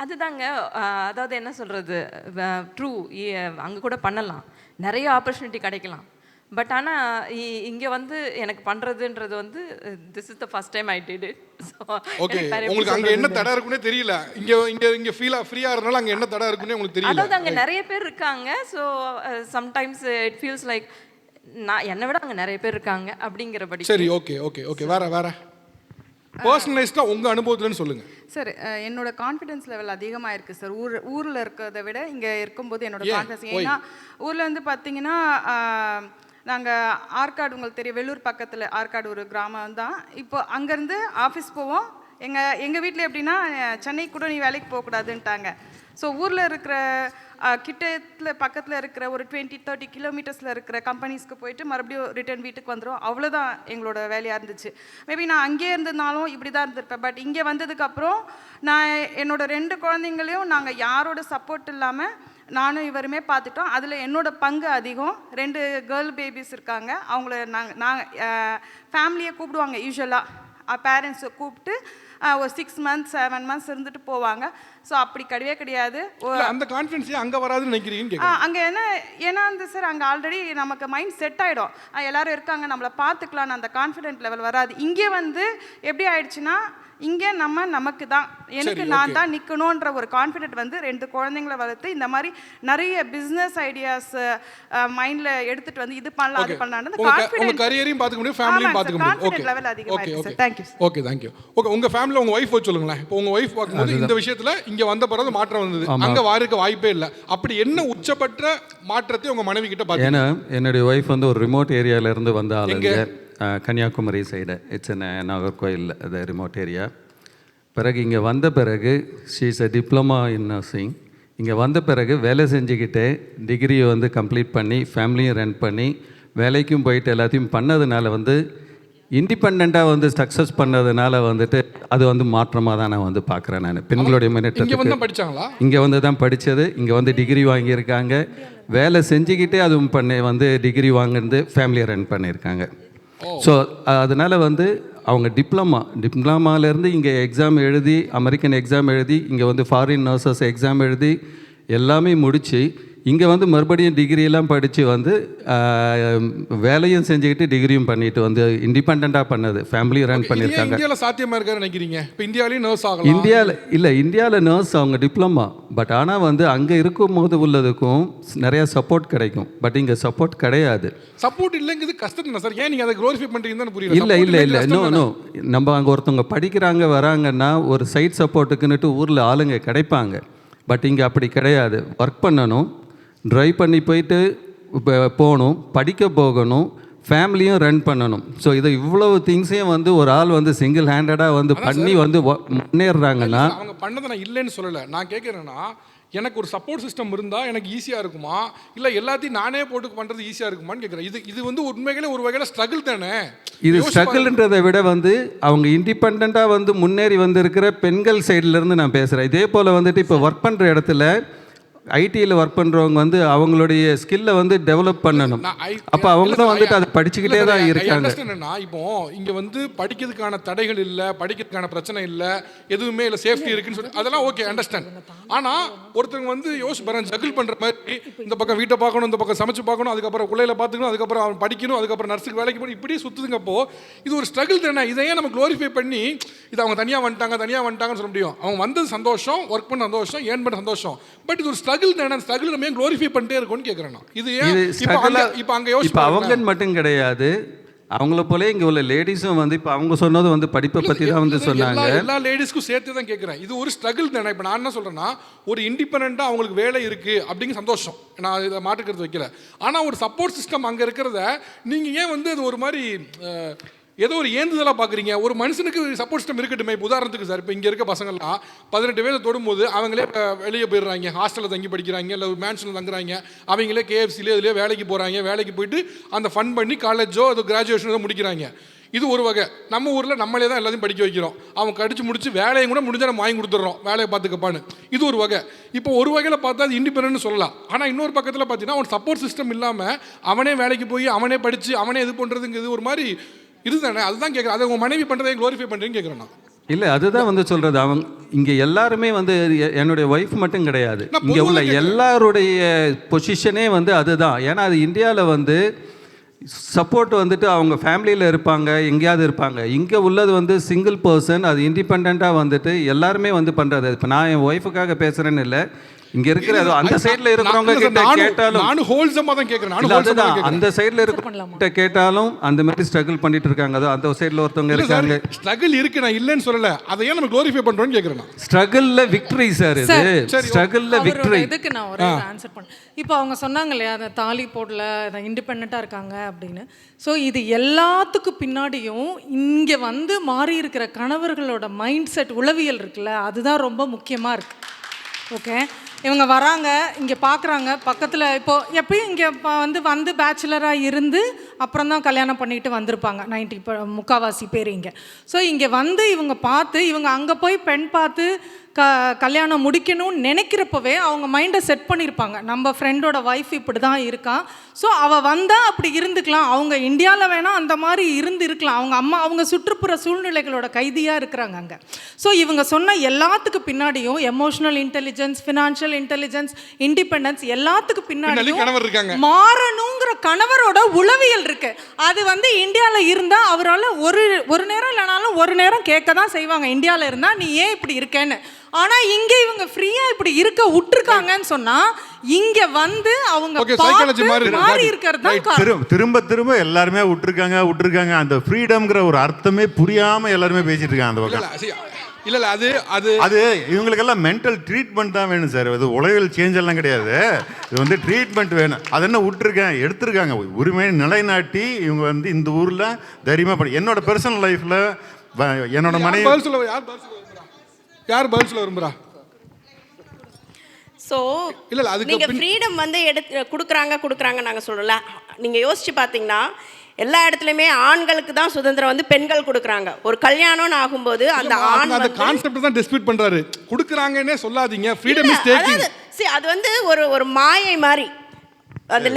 அதுதாங்க, அதாவது என்ன சொல்கிறது, ட்ரூ, அங்கே கூட பண்ணலாம், நிறைய ஆப்பர்ச்சுனிட்டி கிடைக்கலாம். பட் ஆனால் இங்கே வந்து எனக்கு பண்ணுறதுன்றது வந்து this is the first time I did it. So okay. உங்களுக்கு அங்கே என்ன தடை இருக்குன்னே தெரியல, இங்கே ஃப்ரீயாக இருந்தாலும் அங்கே என்ன தடை இருக்குன்னே உங்களுக்கு தெரியல. அதாவது அங்கே நிறைய பேர் இருக்காங்க. So sometimes it feels like நான் என்னை விட அங்கே நிறைய பேர் இருக்காங்க அப்படிங்கிறபடி. சரி. Okay okay okay. வேறு பர்சனலைஸ்டாக உங்கள் அனுபவத்துலன்னு சொல்லுங்கள். சார், என்னோட கான்ஃபிடன்ஸ் லெவல் அதிகமாக இருக்குது சார். ஊரில் இருக்கிறத விட இங்கே இருக்கும்போது என்னோட கான்ஃபிடன்ஸ். ஏன்னா ஊரில் வந்து பார்த்தீங்கன்னா நாங்கள் ஆற்காடு, உங்களுக்கு தெரியும், வெள்ளூர் பக்கத்தில் ஆற்காடு ஒரு கிராமம் தான். இப்போ அங்கேருந்து ஆஃபீஸ் போவோம். எங்கள் வீட்டில் எப்படின்னா, சென்னை கூட நீ வேலைக்கு போகக்கூடாதுன்ட்டாங்க. ஸோ ஊரில் இருக்கிற கிட்டத்தில் பக்கத்தில் இருக்கிற ஒரு 20-30 கிலோமீட்டர்ஸில் இருக்கிற கம்பெனிஸ்க்கு போயிட்டு மறுபடியும் ரிட்டர்ன் வீட்டுக்கு வந்துடும். அவ்வளோதான் எங்களோட வேலையாக இருந்துச்சு. மேபி நான் அங்கேயே இருந்திருந்தாலும் இப்படி தான் இருந்திருப்பேன். பட் இங்கே வந்ததுக்கப்புறம் நான் என்னோட 2 குழந்தைங்களையும் நாங்கள் யாரோட சப்போர்ட் இல்லாமல் நானும் இவருமே பார்த்துட்டோம். அதில் என்னோடய பங்கு அதிகம். 2 கேர்ள் பேபிஸ் இருக்காங்க. அவங்கள நாங்கள் ஃபேமிலியை கூப்பிடுவாங்க. யூஸ்வலாக பேரண்ட்ஸை கூப்பிட்டு ஒரு 6 months 7 months இருந்துட்டு போவாங்க. ஸோ அப்படி கிடையவே கிடையாது. அந்த கான்ஃபிடன்ஸே அங்கே வராதுன்னு நினைக்கிறீங்க? அங்கே ஏன்னா வந்து சார் அங்கே ஆல்ரெடி நமக்கு மைண்ட் செட் ஆகிடும். எல்லாரும் இருக்காங்க, நம்மளை பார்த்துக்கலான்னு அந்த கான்ஃபிடென்ட் லெவல் வராது. இங்கே வந்து எப்படி ஆயிடுச்சுன்னா, இங்கே நமக்கு தான், எனக்கு நான் தான் நிற்கணுன்ற ஒரு கான்ஃபிடென்ட் வந்து 2 குழந்தைங்களை வளர்த்து இந்த மாதிரி நிறைய பிஸ்னஸ் ஐடியாஸ் மைண்டில் எடுத்துகிட்டு வந்து இது பண்ணலாம் அது பண்ணலாம் கான்ஃபிடென்ட் கரியரையும் பார்த்துக்க முடியும், ஃபேமிலியும் பார்த்துக்க முடியும். ஓகே லெவல் அதிகமாகிடுச்சு sir. Thank you. Okay, thank you. Okay, உங்கள் ஃபேமிலியில் உங்கள் ஒய்ஃப் சொல்லுங்களேன். இப்போ உங்கள் ஒய்ஃப் பார்க்கும்போது இந்த விஷயத்தில் இங்கே வந்த பிறகு மாற்றம் வந்தது, அங்கே வாருக்க வாய்ப்பே இல்லை. அப்படி என்ன உச்சப்பட்ட மாற்றத்தை உங்கள் மனைவி கிட்ட பார்த்து? ஏன்னா என்னுடைய ஒய்ஃப் வந்து ஒரு ரிமோட் ஏரியாவிலேருந்து வந்த ஆளுங்க, கன்னியாகுமரி சைடு, இட்ஸ் நாகர்கோயில் அது ரிமோட் ஏரியா. பிறகு இங்கே வந்த பிறகு she is a diploma in nursing. இங்கே வந்த பிறகு வேலை செஞ்சுக்கிட்டே டிகிரியை வந்து கம்ப்ளீட் பண்ணி ஃபேமிலியும் ரன் பண்ணி வேலைக்கும் போயிட்டு எல்லாத்தையும் பண்ணதுனால வந்து இண்டிபெண்ட்டாக வந்து சக்ஸஸ் பண்ணதுனால வந்துட்டு அது வந்து மாற்றமாக தான் நான் வந்து பார்க்குறேன். நான் பெண்களுடைய முன்னேற்றத்துக்கு படித்தாங்களா? இங்கே வந்து தான் படித்தது, இங்கே வந்து டிகிரி வாங்கியிருக்காங்க, வேலை செஞ்சுக்கிட்டே அதுவும் பண்ணி வந்து டிகிரி வாங்கிருந்து ஃபேமிலியை ரன் பண்ணியிருக்காங்க. ஸோ அதனால் வந்து அவங்க டிப்ளமாலேருந்து இங்கே எக்ஸாம் எழுதி, அமெரிக்கன் எக்ஸாம் எழுதி, இங்கே வந்து ஃபாரின் நர்சஸ் எக்ஸாம் எழுதி எல்லாமே முடித்து இங்கே வந்து மறுபடியும் டிகிரியெல்லாம் படித்து வந்து வேலையும் செஞ்சுக்கிட்டு டிகிரியும் பண்ணிட்டு வந்து இண்டிபெண்ட்டாக பண்ணது, ஃபேமிலி ரன் பண்ணியிருக்காங்க. இந்தியாவில் சாத்தியமாக இருக்காரு நினைக்கிறீங்க? இப்போ இந்தியாவிலேயும் நர்ஸ் ஆகலாம்? இந்தியாவில் நர்ஸ் அவங்க டிப்ளமா, பட் ஆனால் வந்து அங்கே இருக்கும்போது உள்ளதுக்கும் நிறையா சப்போர்ட் கிடைக்கும். பட் இங்கே சப்போர்ட் கிடையாது. சப்போர்ட் இல்லைங்கிறது கஷ்டம் தானே சார்? ஏன் நீங்கள் அதை க்ளோரிஃபை பண்ணுறீங்கன்னு புரியல. இல்லை நோ நம்ம அங்கே ஒருத்தவங்க படிக்கிறாங்க வராங்கன்னா ஒரு சைட் சப்போர்ட்டுக்குன்னுட்டு ஊரில் ஆளுங்க கிடைப்பாங்க. பட் இங்கே அப்படி கிடையாது. ஒர்க் பண்ணணும், ட்ரைவ் பண்ணி போயிட்டு போகணும், படிக்க போகணும், ஃபேமிலியும் ரன் பண்ணணும். ஸோ இதை இவ்வளவு திங்ஸையும் வந்து ஒரு ஆள் வந்து சிங்கிள் ஹேண்டடாக வந்து பண்ணி வந்து முன்னேறுறாங்கன்னா, அவங்க பண்ணதை நான் இல்லைன்னு சொல்லலை. நான் கேட்குறேன்னா, எனக்கு ஒரு சப்போர்ட் சிஸ்டம் இருந்தால் எனக்கு ஈஸியாக இருக்குமா, இல்லை எல்லாத்தையும் நானே போட்டு பண்ணுறது ஈஸியாக இருக்குமான்னு கேட்குறேன். இது வந்து உண்மைகளே ஒரு வகையில் ஸ்ட்ரகிள் தானே. இது ஸ்ட்ரகிள்ன்றதை விட வந்து அவங்க இண்டிபெண்ட்டாக வந்து முன்னேறி வந்திருக்கிற பெண்கள் சைட்லேருந்து நான் பேசுகிறேன். இதே போல் வந்துட்டு இப்போ ஒர்க் பண்ணுற இடத்துல ஐடியில் ஒர்க் பண்ணுறவங்க வந்து அவங்களுடைய ஸ்கில்லை வந்து டெவலப் பண்ணணும். அப்போ அவங்க தான் வந்துட்டு அதை படிச்சுக்கிட்டே தான் இருக்காங்க. என்னன்னா, இப்போ இங்கே வந்து படிக்கிறதுக்கான தடைகள் இல்லை, படிக்கிறதுக்கான பிரச்சனை இல்லை, எதுவுமே இல்லை, சேஃப்டி இருக்குன்னு சொல்லி அதெல்லாம் ஓகே, அண்டர்ஸ்டாண்ட். ஆனால் ஒருத்தவங்க வந்து யோசிச்சு பாருங்க, ஜகிள் பண்ணுற மாதிரி இந்த பக்கம் வீட்டை பார்க்கணும், இந்த பக்கம் சமைச்சு பார்க்கணும், அதுக்கப்புறம் பிள்ளைகளை பார்த்துக்கணும், அதுக்கப்புறம் அவன் படிக்கணும், அதுக்கப்புறம் நர்ஸுக்கு வேலைக்கு போகணும், இப்படியே சுற்றுதுங்கப்போ இது ஒரு ஸ்ட்ரகிள் தானே. இதையே நம்ம க்ளோரிஃபை பண்ணி இது அவங்க தனியாக வந்துட்டாங்கன்னு சொல்ல முடியும். அவங்க வந்தது சந்தோஷம், ஒர்க் பண்ண சந்தோஷம், ஏர்ன் பண்ண சந்தோஷம். பட் இது ஒரு ஸ்ட்ரகிள் தானே. அந்த ஸ்ட்ரகிள் நம்ம க்ளோரிஃபை பண்ணிட்டே இருக்கோம்னு கேட்குறேன் நான். இது இப்போ அங்கே யோசிச்சு அவங்க மட்டும் கிடையாது, அவங்கள போல இங்கே உள்ள லேடிஸும் வந்து இப்போ அவங்க சொன்னது வந்து படிப்பை பற்றி தான் வந்து சொன்னாங்க. எல்லா லேடிஸ்க்கும் சேர்த்து தான் கேட்குறேன். இது ஒரு ஸ்ட்ரகிள் தானே. இப்போ நான் என்ன சொல்கிறேன்னா, ஒரு இண்டிபெண்ட்டாக அவங்களுக்கு வேலை இருக்குது அப்படிங்கிற சந்தோஷம், நான் இதை மாட்டுக்கிறது வைக்கல. ஆனால் ஒரு சப்போர்ட் சிஸ்டம் அங்கே இருக்கிறத நீங்கள் ஏன் வந்து அது ஒரு மாதிரி ஏதோ ஒரு ஏந்துதலாக பார்க்குறீங்க? ஒரு மனுஷனுக்கு சப்போர்ட் சிஸ்டம் இருக்கட்டுமே. இப்போ உதாரணத்துக்கு சார், இப்போ இங்கே இருக்க பசங்கள்லாம் 18 வயது தொடும்போது அவங்களே வெளியே போயிடுறாங்க, ஹாஸ்டலில் தங்கி படிக்கிறாங்க, இல்லை ஒரு மேன்ஷனில் தங்குறாங்க, அவங்களே KFCலேயே இதுலேயே வேலைக்கு போகிறாங்க, வேலைக்கு போயிட்டு அந்த ஃபன் பண்ணி காலேஜோ அது கிராஜுவேஷனோ முடிக்கிறாங்க. இது ஒரு வகை. நம்ம ஊரில் நம்மளே தான் எல்லாத்தையும் படிக்க வைக்கிறோம். அவங்க கடிச்சு முடிச்சு வேலையும் கூட முடிஞ்சால் நம்ம வாங்கி கொடுத்துட்றோம், வேலையை பார்த்துக்கப்பான்னு. இது ஒரு வகை. இப்போ ஒரு வகையில் பார்த்தா அது இண்டிபெண்டன்ட்னு சொல்லலாம். ஆனால் இன்னொரு பக்கத்தில் பார்த்தீங்கன்னா அவன் சப்போர்ட் சிஸ்டம் இல்லாமல் அவனே வேலைக்கு போய் அவனே படித்து அவனே இது பண்ணுறதுங்கிறது ஒரு மாதிரி இதுதானே. அதுதான் கேட்குறேன். அதை உங்கள் மனைவி பண்ணுறதை க்ளோரிஃபை பண்ணுறீங்கன்னு கேட்குறேன் நான். இல்லை, அதுதான் வந்து சொல்கிறது. அவங்க இங்கே எல்லாருமே வந்து என்னுடைய ஒய்ஃப் மட்டும் கிடையாது, இங்கே உள்ள எல்லாருடைய பொசிஷனே வந்து அதுதான். ஏன்னா அது இந்தியாவில் வந்து சப்போர்ட் வந்துட்டு அவங்க ஃபேமிலியில் இருப்பாங்க, எங்கேயாவது இருப்பாங்க. இங்கே உள்ளது வந்து சிங்கிள் பர்சன், அது இண்டிபெண்ட்டாக வந்துட்டு எல்லாருமே வந்து பண்ணுறது. இப்போ நான் என் ஒய்ஃபுக்காக பேசுகிறேன்னு இல்லை, இங்க இருக்கிற அந்த சைடுல இருக்கிறவங்க கிட்ட கேட்டாலும் நானும் ஹோல்சமா தான் கேக்குறேன். அந்த சைடுல இருக்கிறவங்க கேட்டாலும் அந்த மாதிரி ஸ்ட்ரகிள் பண்ணிட்டு இருக்காங்க. அந்த சைடுல ஒருத்தவங்க இருக்காங்க. ஸ்ட்ரகிள் இருக்கு, நான் இல்லன்னு சொல்லல. அதை ஏன் நம்ம க்ளோரிஃபை பண்றோம்னு கேக்குறேன். ஸ்ட்ரகிள்ல விக்டரி சார், இது ஸ்ட்ரகிள்ல விக்டரி. இதுக்கு நான் ஒரு ஆன்சர் பண்ணேன். இப்போ அவங்க சொன்னாங்க இல்லையா, அந்த தாலி போடல இண்டிபெண்டா இருக்காங்க அப்படின்னு. ஸோ இது எல்லாத்துக்கும் பின்னாடியும் இங்கே வந்து மாறி இருக்கிற கணவர்களோட மைண்ட் செட், உளவியல் இருக்குல்ல, அதுதான் ரொம்ப முக்கியமாக இருக்குது. ஓகே, இவங்க வராங்க, இங்கே பார்க்குறாங்க பக்கத்தில். இப்போது எப்பயும் இங்கே வந்து பேச்சுலராக இருந்து அப்புறம் தான் கல்யாணம் பண்ணிட்டு வந்திருப்பாங்க 90 பேர் இங்கே. ஸோ இங்கே வந்து இவங்க பார்த்து, இவங்க அங்கே போய் பெண் பார்த்து கல்யாணம் முடிக்கணும்னு நினைக்கிறப்பவே அவங்க மைண்டை செட் பண்ணியிருப்பாங்க, நம்ம ஃப்ரெண்டோட ஒய்ஃப் இப்படி தான் இருக்கான், ஸோ அவள் வந்தால் அப்படி இருந்துக்கலாம், அவங்க இந்தியாவில் வேணால் அந்த மாதிரி இருக்கலாம், அவங்க அம்மா அவங்க சுற்றுப்புற சூழ்நிலைகளோட கைதியாக இருக்கிறாங்க அங்கே. ஸோ இவங்க சொன்ன எல்லாத்துக்கு பின்னாடியும் emotional intelligence, financial intelligence, independence எல்லாத்துக்கு பின்னாடியும் மாறணுங்கிற கணவரோட உளவியல் இருக்கு. அது வந்து இந்தியாவில் இருந்தால் அவரால் ஒரு நேரம் இல்லைனாலும் ஒரு நேரம் கேட்க தான் செய்வாங்க, இந்தியாவில் இருந்தால் நீ ஏன் இப்படி இருக்கேன்னு. ஆனால் இங்கே இவங்க ஃப்ரீயாக இப்படி இருக்க விட்டுருக்காங்கன்னு சொன்னால் இங்கே வந்து அவங்க மாறி இருக்கிறது தான் காரணம். திரும்ப திரும்ப எல்லாருமே விட்டுருக்காங்க. அந்த ஃப்ரீடம்ங்கிற ஒரு அர்த்தமே புரியாமல் எல்லாருமே பேசிட்டு இருக்காங்க அந்த பக்கம். இல்ல அது இவங்களுக்கெல்லாம் மென்டல் ட்ரீட்மெண்ட் தான் வேணும் சார். அது உளவியல் சேஞ்ச் எல்லாம் கிடையாது, இது வந்து ட்ரீட்மெண்ட் வேணும். அது என்ன எடுத்திருக்காங்க உரிமையை நிலைநாட்டி இவங்க வந்து இந்த ஊரில் தைரியமாக படி. என்னோட பர்சனல் லைஃப்பில் என்னோட மனைவி யார் பதில் சொல்ல விரும்புறா? ஸோ நீங்கள் ஃப்ரீடம் வந்து கொடுக்குறாங்க நாங்கள் சொல்லல. நீங்கள் யோசிச்சு பார்த்தீங்கன்னா எல்லா இடத்துலையுமே ஆண்களுக்கு தான் சுதந்திரம் வந்து பெண்கள் கொடுக்குறாங்க. ஒரு கல்யாணம்னு ஆகும்போது அந்த ஆண் அந்த கான்செப்ட் தான் டிஸ்பியூட் பண்றாரு. கொடுக்குறாங்கன்னே சொல்லாதீங்க, ஃப்ரீடம் இஸ் டேக்கிங். அது வந்து ஒரு மாயை மாதிரி. அந்த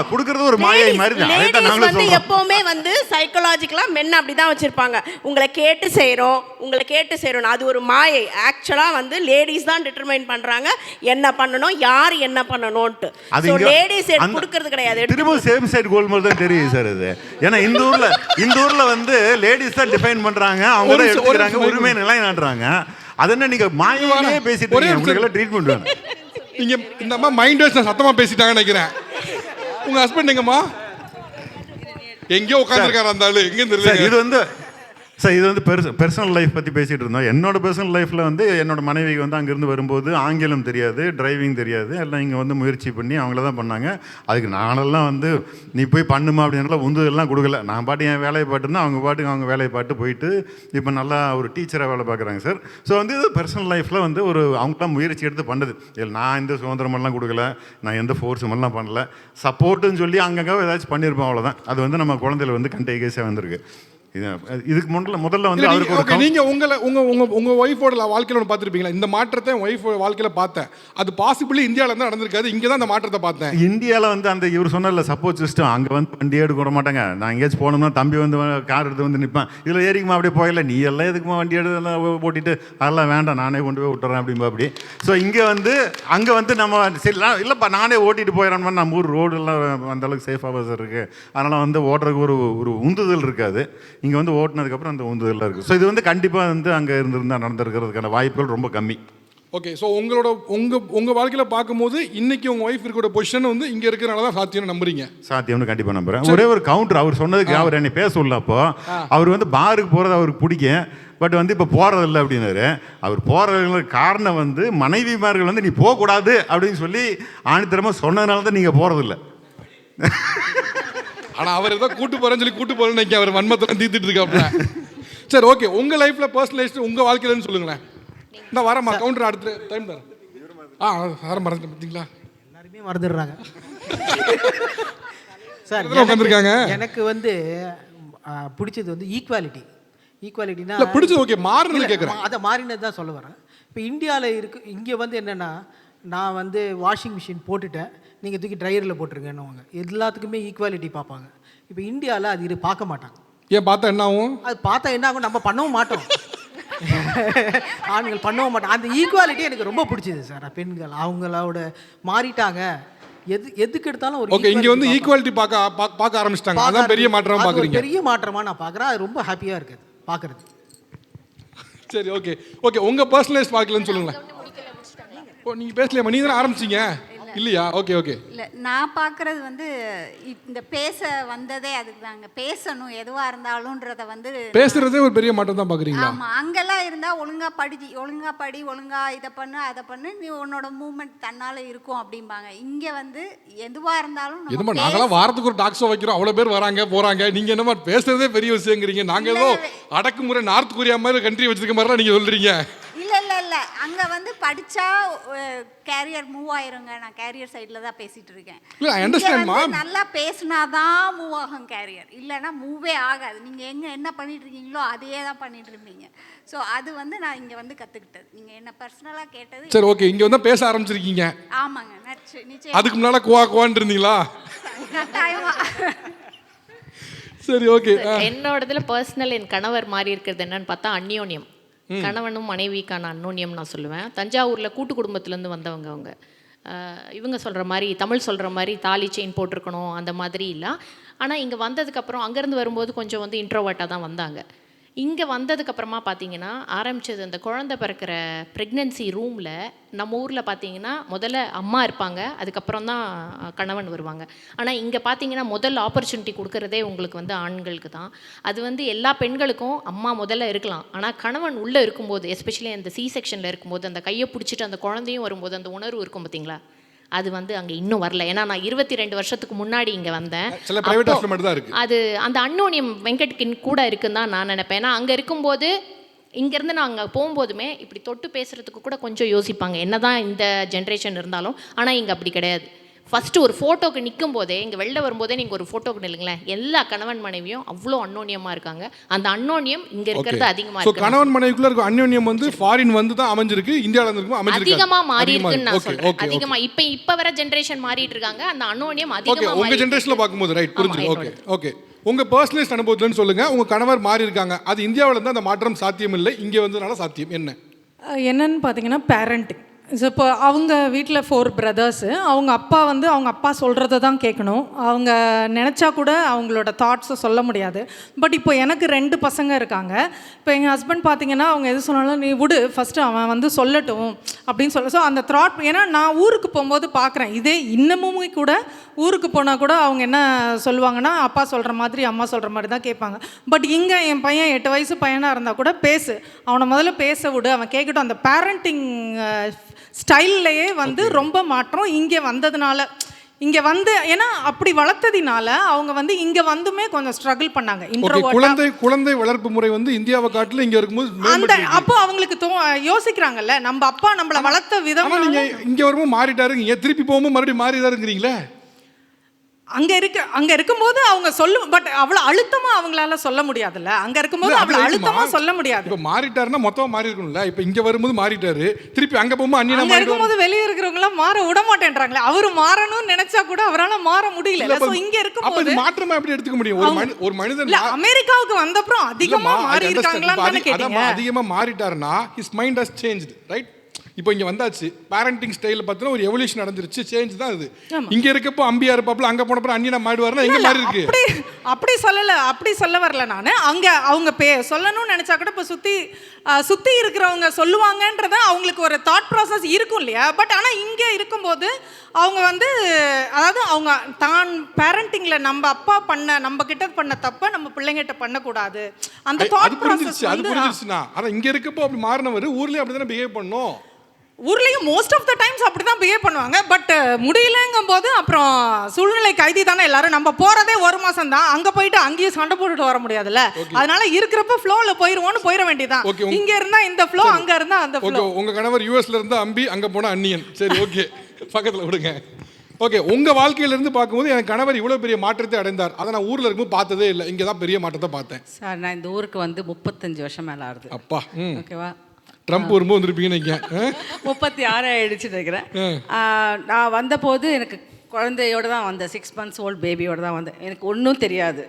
குடுக்குறது ஒரு மாயை மாதிரி தான். அத நாங்களே சொல்றோம். எப்பவுமே வந்து சைக்காலஜிக்கலா மென் அப்படி தான் வச்சிருப்பாங்க. உங்களை கேட்டு செய்றோம் அது ஒரு மாயை. ஆக்சுவலா வந்து லேடிஸ் தான் டிட்டர்மைன் பண்றாங்க என்ன பண்ணணும், யார் என்ன பண்ணணும்னு. சோ லேடிஸ் குடுக்குறது கிடையாது. திரும்ப சேம் சைடு கோல் மாதிரி தான் தெரியுது சார் இது. ஏன்னா இந்த ஊர்ல வந்து லேடிஸ் தான் டிஃபைன் பண்றாங்க, அவங்க தான் எடுத்துக்கறாங்க, உரிமை நிலைநாட்டுறாங்க. அது என்ன நீங்க மாயையே பேசிட்டு இருக்கீங்க, உங்களுக்கு எல்லாம் ட்ரீட்மெண்ட் வேணும். நீங்க இந்த அம்மா மைண்ட் வாய்ஸ் சத்தமா பேசிட்டாங்கன்னு நினைக்கிறேன். உங்க ஹஸ்பண்ட் எங்கம்மா? எங்கேயோ உட்காந்துருக்காரு அந்த ஆளு, எங்க தெரியல. இது வந்து சார் இது வந்து பர்சனல் லைஃப் பற்றி பேசிகிட்டு இருந்தோம். என்னோட பர்சனல் லைஃப்பில் வந்து என்னோட மனைவிக்கு வந்து அங்கேருந்து வரும்போது ஆங்கிலம் தெரியாது, டிரைவிங் தெரியாது, எல்லாம் இங்கே வந்து முயற்சி பண்ணி அவங்கள தான் பண்ணாங்க. அதுக்கு நானெல்லாம் வந்து நீ போய் பண்ணுமா அப்படின்லாம் உந்துதெல்லாம் கொடுக்கல. நான் பாட்டு என் வேலையை பாட்டுன்னா அவங்க பாட்டுக்கு அவங்க வேலையை பாட்டு போயிட்டு இப்போ நல்லா ஒரு டீச்சராக வேலை பார்க்குறாங்க சார். ஸோ வந்து இது பர்சனல் லைஃப்பில் வந்து ஒரு அவங்களாம் முயற்சி எடுத்து பண்ணது. இல்லை நான் எந்த சுதந்திரமெல்லாம் கொடுக்கல, நான் எந்த ஃபோர்ஸுமெல்லாம் பண்ணல, சப்போர்ட்டுன்னு சொல்லி அங்கங்கே ஏதாச்சும் பண்ணியிருப்போம், அவ்வளோதான். அது வந்து நம்ம குழந்தையில வந்து கண்டேகேஸாக வந்திருக்கு. இதுக்கு முதல்ல வந்து அவருக்கு நீங்க உங்க ஒய்ஃபோட வாழ்க்கையில ஒன்று பார்த்துருப்பீங்களா? இந்த மாற்றத்தை ஒய்ஃப் வாழ்க்கையில பார்த்தேன், அது பாசிபிளி இந்தியாவில் தான் நடந்திருக்காது, இங்கே தான் அந்த மாற்றத்தை பார்த்தேன். இந்தியாவில் வந்து அந்த இவர் சொன்னார்ல சப்போர்ட் சிஸ்டம், அங்கே வந்து வண்டி எடுக்க விட மாட்டாங்க. நான் எங்கேயாச்சும் போனோம்னா தம்பி வந்து கார் எடுத்து வந்து நிற்பான், இதில் ஏறிக்குமா அப்படியே போயிடல, நீ எல்லாம் எதுக்குமா வண்டி எடுத்து ஓட்டிட்டு அதெல்லாம் வேண்டாம் நானே கொண்டு போய் விட்டுறேன் அப்படிம்பா. அப்படி ஸோ இங்கே வந்து அங்கே வந்து நம்ம சரி இல்லைப்பா நானே ஓட்டிட்டு போயிடறான்னு நம்ம ஊர் ரோடெல்லாம் அந்த அளவுக்கு சேஃபாக சார் இருக்குது. அதனால் வந்து ஓட்டுறதுக்கு ஒரு உந்துதல் இருக்காது. இங்கே வந்து ஓட்டினதுக்கப்புறம் அந்த உந்துதலாக இருக்குது. ஸோ இது வந்து கண்டிப்பாக வந்து அங்கே இருந்திருந்தால் நடந்திருக்கிறதுக்கான வாய்ப்புகள் ரொம்ப கம்மி. ஓகே, ஸோ உங்கள் வாழ்க்கையில் பார்க்கும்போது இன்னைக்கு உங்கள் ஒய்ஃப் இருக்கிற பொசிஷன் வந்து இங்கே இருக்கிறனால தான் சாத்தியம்னு நம்புறீங்க? சாத்தியம்னு கண்டிப்பாக நம்புறேன். ஒரே ஒரு கவுண்டர் அவர் சொன்னதுக்கு அவர் என்னை பேச சொல்லப்போ அவர் வந்து பாருக்கு போகிறது அவருக்கு பிடிக்கும், பட் வந்து இப்போ போகிறதில்ல அப்படின்னாரு. அவர் போகிறதுக்கு காரணம் வந்து மனைவிமார்கள் வந்து நீ போகக்கூடாது அப்படின்னு சொல்லி ஆணித்தரமாக சொன்னதுனால தான் நீங்கள் போகிறதில்ல. ஆனால் அவர் ஏதோ கூட்டு போகிறேன்னு சொல்லி கூட்டு போகிறேன்னு அவர் வன்மத்தில் தீர்த்துட்டு இருக்காப்ல. சரி, ஓகே, உங்கள் லைஃப்பில் பர்சனலைஸ்டு உங்கள் வாழ்க்கையிலன்னு சொல்லுங்களேன். இந்த வரமா கவுண்டர் அடுத்த டைம் தரேன். வர மறந்துட்டேன் பார்த்தீங்களா? எல்லாருமே மறந்துடுறாங்க சார். உட்காந்துருக்காங்க. எனக்கு வந்து பிடிச்சது வந்து ஈக்குவாலிட்டினா பிடிச்சது. ஓகே, மாறினது கேட்குறேன். அதை மாறினது தான் சொல்ல வரேன். இப்போ இந்தியாவில் இங்கே வந்து என்னென்னா நான் வந்து வாஷிங் மிஷின் போட்டுட்டேன், நீங்கள் தூக்கி ட்ரையரில் போட்டுருங்கன்னுவாங்க. எல்லாத்துக்குமே ஈக்குவாலிட்டி பார்ப்பாங்க. இப்போ இந்தியாவில் அது பார்க்க மாட்டாங்க. ஏன் பார்த்தா என்ன ஆகும்? அது பார்த்தா என்ன ஆகும், நம்ம பண்ணவும் மாட்டோம், ஆண்கள் பண்ணவும் மாட்டோம். அந்த ஈக்குவாலிட்டி எனக்கு ரொம்ப பிடிச்சது சார். பெண்கள் அவங்களோட மாறிட்டாங்க, எதுக்கு எடுத்தாலும் ஒரு ஓகே. இங்க வந்து ஈக்குவாலிட்டி பார்க்க ஆரம்பிச்சிட்டாங்க. அதான் பெரிய மாற்றமா பார்க்குறீங்க? பெரிய மாற்றமா நான் பார்க்குறேன். அது ரொம்ப ஹாப்பியாக இருக்குது பார்க்குறது. சரி, ஓகே ஓகே. உங்கள் பர்சனலைஸ் பார்க்கலன்னு சொல்லுங்களேன். ஓ, நீங்கள் பேசலையாம்மா? நீங்கள் தானே ஆரம்பிச்சிங்க இல்லையா? Okay okay. இல்லை, நான் பார்க்குறது வந்து இந்த பேச வந்ததே அதுக்கு தாங்க. பேசணும் எதுவாக இருந்தாலும்ன்றத வந்து பேசுறதே ஒரு பெரிய மாற்றம் தான் பார்க்குறீங்களா? ஆமாம். அங்கெல்லாம் இருந்தால் ஒழுங்காக படி, ஒழுங்காக இதை பண்ணு அதை பண்ணு, நீ உன்னோட மூமெண்ட் தன்னால் இருக்கும் அப்படிம்பாங்க. இங்கே வந்து எதுவாக இருந்தாலும் என்னமா நாங்களாம் வாரத்துக்கு ஒரு டாக் ஷோ வைக்கிறோம், அவ்வளோ பேர் வராங்க போகிறாங்க, நீங்கள் என்னமா பேசுறதே பெரிய விஷயங்கிறீங்க. நாங்கள் ஏதோ அடக்குமுறை நார்த் கொரியா மாதிரி கண்ட்ரி வச்சிருக்க மாதிரிலாம் நீங்கள் சொல்கிறீங்க. இல்லை அங்கே வந்து படித்தா கேரியர் மூவ் ஆயிருங்க. நான் கேரியர் சைடில் தான் பேசிகிட்டு இருக்கேன். இல்ல, I understand, இங்க வந்து ma'am. நல்லா பேசினாதான் மூவ் ஆகும் கேரியர், இல்லைன்னா மூவே ஆகாது. நீங்கள் என்ன பண்ணிட்டு இருக்கீங்களோ அதையே தான் பண்ணிட்டு இருப்பீங்க. ஸோ அது வந்து நான் இங்கே வந்து கற்றுக்கிட்டது. நீங்கள் என்ன பர்சனலாக கேட்டது. சரி, ஓகே. இங்கே வந்து பேச ஆரம்பிச்சிருக்கீங்க. ஆமாங்க, நிச்சயம். அதுக்கு முன்னால குவான்னு இருந்தீங்களா? சரி, ஓகே. என்னோடதுல பர்சனல் என் கணவர் மாறி இருக்கிறது என்னன்னு பார்த்தா அந்யோன்யம். கணவனும் மனைவிக்கான அந்யோன்யம் நான் சொல்லுவேன். தஞ்சாவூரில் கூட்டு குடும்பத்துலேருந்து வந்தவங்க அவங்க. இவங்க சொல்கிற மாதிரி, தமிழ் சொல்கிற மாதிரி தாலி செயின் போட்டிருக்கணும் அந்த மாதிரி இல்லை. ஆனால் இங்கே வந்ததுக்கப்புறம் அங்கேருந்து வரும்போது கொஞ்சம் வந்து இன்ட்ரோவர்ட்டாக தான் வந்தாங்க. இங்கே வந்ததுக்கப்புறமா பார்த்தீங்கன்னா ஆரம்பித்தது அந்த குழந்தை பிறக்கிற ப்ரெக்னென்சி ரூமில் நம்ம ஊரில் பார்த்தீங்கன்னா முதல்ல அம்மா இருப்பாங்க, அதுக்கப்புறம் தான் கணவன் வருவாங்க. ஆனால் இங்கே பார்த்தீங்கன்னா முதல் ஆப்பர்ச்சுனிட்டி கொடுக்குறதே உங்களுக்கு வந்து ஆண்களுக்கு தான். அது வந்து எல்லா பெண்களுக்கும் அம்மா முதல்ல இருக்கலாம், ஆனால் கணவன் உள்ளே இருக்கும்போது, எஸ்பெஷலி அந்த சி செக்ஷனில் இருக்கும்போது, அந்த கையை பிடிச்சிட்டு அந்த குழந்தையும் வரும்போது அந்த உணர்வு இருக்கும் பார்த்தீங்களா, அது வந்து அங்கே இன்னும் வரல. ஏன்னா நான் 22 வருஷத்துக்கு முன்னாடி இங்கே வந்தேன். அது அந்த அன்னோனியம் வெங்கட்கின் கூட இருக்குன்னு தான் நான் நினைப்பேன். ஏன்னா அங்கே இருக்கும்போது, இங்கேருந்து நான் அங்கே போகும்போதுமே இப்படி தொட்டு பேசுகிறதுக்கு கூட கொஞ்சம் யோசிப்பாங்க, என்ன தான் இந்த ஜென்ரேஷன் இருந்தாலும். ஆனால் இங்கே அப்படி கிடையாது. ஃபஸ்ட்டு ஒரு ஃபோட்டோக்கு நிற்கும் போதே, இங்கே வெளில வரும்போதே நீங்கள் ஒரு ஃபோட்டோக்கு நில்லுங்களேன், எல்லா கணவன் மனைவியும் அவ்வளோ அன்னோன்யமாக இருக்காங்க. அந்த அன்னோன்யம் இங்கே இருக்கிறது அதிகமாக இருக்கு. கணவன் மனைவிக்குள்ள இருக்க அன்னோன்யம் வந்து ஃபாரின் வந்து தான் அமைஞ்சிருக்கு, இந்தியாவில் இருந்து அதிகமாக மாறி இருக்குன்னு நான் சொல்றேன். அதிகமாக இப்போ வர ஜென்ரேஷன் மாறிட்டு இருக்காங்க, அந்த அன்னோன்யம் அதிகமாக. உங்க ஜென்ரேஷனில் பார்க்கும்போது ரைட் புரிஞ்சுது. Okay, okay. உங்க பர்சனலிஸ்ட் அனுபவத்துலன்னு சொல்லுங்க. உங்க கணவர் மாறி இருக்காங்க, அது இந்தியாவில் இருந்தால் அந்த மாற்றம் சாத்தியம் இல்லை, இங்கே வந்ததுனால சாத்தியம் என்ன? என்னன்னு பார்த்தீங்கன்னா பேரண்டிங். ஸோ இப்போ அவங்க வீட்டில் 4 பிரதர்ஸு. அவங்க அப்பா சொல்கிறத தான் கேட்கணும். அவங்க நினச்சா கூட அவங்களோட தாட்ஸை சொல்ல முடியாது. பட் இப்போ எனக்கு 2 பசங்க இருக்காங்க. இப்போ எங்கள் ஹஸ்பண்ட் பார்த்தீங்கன்னா அவங்க எது சொன்னாலும் நீ விடு, ஃபஸ்ட்டு அவன் வந்து சொல்லட்டும் அப்படின்னு சொல்ல. ஸோ அந்த தாட், ஏன்னா நான் ஊருக்கு போகும்போது பார்க்குறேன், இதே இன்னமுமே கூட ஊருக்கு போனால் கூட அவங்க என்ன சொல்லுவாங்கன்னா, அப்பா சொல்கிற மாதிரி அம்மா சொல்கிற மாதிரி தான் கேட்பாங்க. பட் இங்கே என் பையன் 8 வயசு பையனாக இருந்தால் கூட பேசு, அவனை முதல்ல பேச விடு, அவன் கேட்கட்டும். அந்த பேரண்டிங் ஸ்டைல்லையே வந்து ரொம்ப மாற்றம் இங்கே வந்ததுனால. இங்கே வந்து ஏன்னா அப்படி வளர்த்ததினால அவங்க வந்து இங்கே வந்துமே கொஞ்சம் ஸ்ட்ரகிள் பண்ணாங்க. குழந்தை வளர்ப்பு முறை வந்து இந்தியாவை காட்டில இங்கே இருக்கும்போது அந்த அப்போ அவங்களுக்கு யோசிக்கிறாங்கல்ல, நம்ம அப்பா நம்மளை வளர்த்த விதம். இங்கே வரும்போது மாறிட்டாருங்க, திருப்பி போகும்போது மறுபடியும் மாறிதாருங்கிறீங்களே. அங்கே இருக்கும்போது அவங்க சொல்லும், பட் அவ்வளோ அழுத்தமாக அவங்களால சொல்ல முடியாதுல்ல. அங்கே இருக்கும்போது அவ்வளோ அழுத்தமாக சொல்ல முடியாது. இப்போ மாறிட்டாருன்னா மொத்தமாக மாறி இருக்கணும்ல. இப்போ இங்கே வரும்போது மாறிட்டாரு, திருப்பி அங்கே போகும்போது அந்நியனா அங்கே இருக்கும்போது வெளியே இருக்கிறவங்களாம் மாற விட மாட்டேன்றாங்களே. அவர் மாறணும்னு நினைச்சா கூட அவரால் மாற முடியல. ஸோ இங்கே இருக்கும்போது மாற்றமா எப்படி எடுத்துக்க முடியும்? ஒரு மனிதன் அமெரிக்காவுக்கு வந்தப்புறம் அதிகமாக மாறி இருக்காங்களான்னு கேட்டீங்க. அதிகமாக மாறிட்டாருன்னா his mind has changed, right? இப்போ இங்கே வந்தாச்சு, பேரண்டிங் ஸ்டைலில் பார்த்தீங்கன்னா ஒரு எவல்யூஷன் நடந்துருச்சு, சேஞ்ச் தான் இது. இங்கே இருக்கப்போ அம்பியா இருப்பாப்புல, அங்கே போனப்போ அந்நியனா மாறிடுவாருன்னா எங்கே மாறி இருக்கு? அப்படி சொல்ல வரல நான். அங்கே அவங்க சொல்லணும்னு நினச்சா கூட இப்போ சுற்றி இருக்கிறவங்க சொல்லுவாங்கன்றத அவங்களுக்கு ஒரு தாட் ப்ராசஸ் இருக்கும் இல்லையா. பட் ஆனால் இங்கே இருக்கும்போது அவங்க வந்து, அதாவது அவங்க தான் பேரண்டிங்கில் நம்ம அப்பா நம்ம கிட்ட பண்ண தப்பை நம்ம பிள்ளைங்கிட்ட பண்ணக்கூடாது, அந்த தாட் ப்ராசஸ். அது புரிஞ்சிருச்சுன்னா அதான் இங்கே இருக்கப்போ அப்படி மாறினவர் ஊர்லேயே அப்படி தானே பிஹேவ் பண்ணணும். ஊர்லேயும் மோஸ்ட் ஆஃப் த டைம்ஸ் அப்படி தான் பிஹேவ் பண்ணுவாங்க. பட் முடியலங்கும் போது அப்புறம் சூழ்நிலை கைதி தானே எல்லாரும். நம்ம போகிறதே 1 மாதம் தான், அங்கே போயிட்டு அங்கேயும் சண்டை போட்டுட்டு வர முடியாதுல்ல. அதனால இருக்கிறப்ப ஃப்ளோவில் போயிட வேண்டியதான். இங்கே இருந்தால் இந்த ஃப்ளோ, அங்கே இருந்தால் அந்த ஃப்ளோ. உங்கள் கணவர் யூஎஸ்ல இருந்தால் அம்பி, அங்கே போனால் அந்நியன். சரி, ஓகே, பக்கத்தில் விடுங்க. ஓகே, உங்கள் வாழ்க்கையிலேருந்து பார்க்கும்போது எனக்கு கணவர் இவ்வளோ பெரிய மாற்றத்தை அடைந்தார், அதை நான் ஊரில் இருக்கும்போது பார்த்ததே இல்லை, இங்கே தான் பெரிய மாற்றத்தை பார்த்தேன். சார், நான் இந்த ஊருக்கு வந்து 35 வருஷம் மேலே ஆகுது. அப்பா, ஓகேவா? ட்ரம்ப் வரும்போது வந்துருப்பீங்க நீங்கள். 36 ஆயிடுச்சுன்னு நினைக்கிறேன். நான் வந்தபோது எனக்கு குழந்தையோடு தான் வந்தேன், 6 months ஓல்டு பேபியோடு தான் வந்தேன். எனக்கு ஒன்றும் தெரியாது.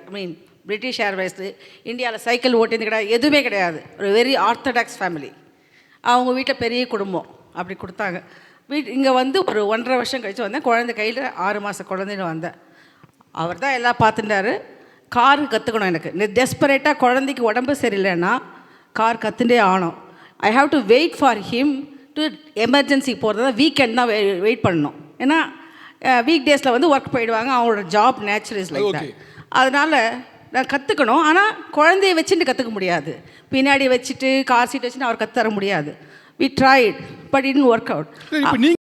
பிரிட்டிஷ் ஏர்வேஸ், இந்தியாவில் சைக்கிள் ஓட்டினது கிடையாது, எதுவுமே கிடையாது. ஒரு வெரி ஆர்த்தடாக்ஸ் ஃபேமிலி. அவங்க வீட்டில் பெரிய குடும்பம் அப்படி கொடுத்தாங்க. இங்கே வந்து ஒரு 1.5 வருஷம் கழித்து வந்தேன். குழந்தை கையில் 6 மாத குழந்தைன்னு வந்தேன். அவர் தான் எல்லாம் பார்த்துட்டாரு. கார் கற்றுக்கணும் எனக்கு. டெஸ்பரேட்டாக குழந்தைக்கு உடம்பு சரியில்லைன்னா கார் கற்றுட்டே ஆகணும். I have to wait for him to emergency போகிறதா வீக்கெண்ட் தான் வெயிட் பண்ணணும். ஏன்னா வீக் டேஸில் வந்து ஒர்க் போயிடுவாங்க, அவங்களோட job nature is like that. அதனால் நான் கற்றுக்கணும். ஆனால் குழந்தைய வச்சுட்டு கற்றுக்க முடியாது. பின்னாடி வச்சுட்டு கார் சீட் வச்சுட்டு அவர் கற்றுத்தர முடியாது. We tried but it didn't work out.